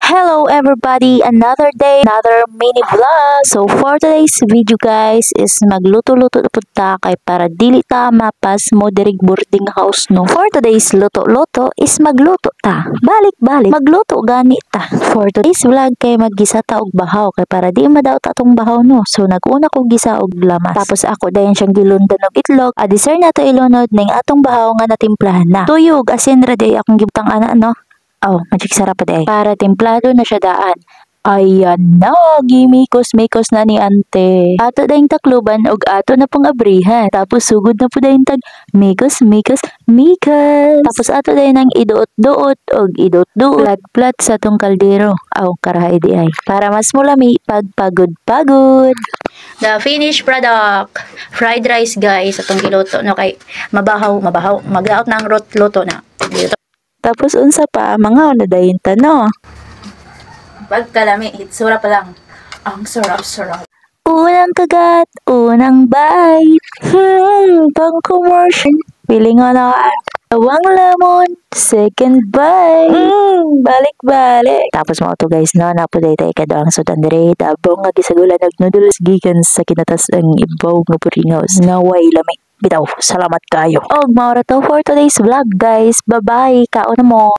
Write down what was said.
Hello everybody! Another day, another mini vlog. So for today's video guys is magluto-luto na punta kay para dili ta mapas mo dirig boarding house no. For today's luto-luto is magluto ta. Balik-balik magluto gani ta. For today's vlog kay maggisa ta og bahaw kay para di madaot atong bahaw no. So naguna ko gisa og lamas. Tapos ako dayon siyang gilundan og itlog. Adisar na to ilunod ning atong bahaw nga natimplahan na. Tuyog asin ra day akong gibutang ana no. Oh, magic sarap pa day. Para templado na siya daan. Ayan na, gimikos-mikos na ni ante. Ato dahing takluban og ato na pong abrihan. Tapos sugod na po dahing tag mikos. Tapos ato dahing nang iduot-duot og iduot-duot. Plat-plat sa tong kaldero. Aw, karahay di ay. Para mas mulami pagpagod-pagod. The finished product. Fried rice guys. Atong giluto no kay mabahaw. Magdaot na ang luto na. Dito. Tapos unsa pa mga ano dayon no? Pagkalami, hitsura pa lang. Ang sarap-sarap. Unang kagat, unang bite. Pang commercial. Feeling na awang lemon. Second bite. Balik-balik. Tapos mo to guys no, napuday tayo kadang sudan dire. Tabong nga gisagulan og noodles gikan sa kinatas ang ibaw nga puringaws. Naway lami. Bitaw, salamat kayo. Og maura to for today's vlog guys. Bye-bye. Kaon mo.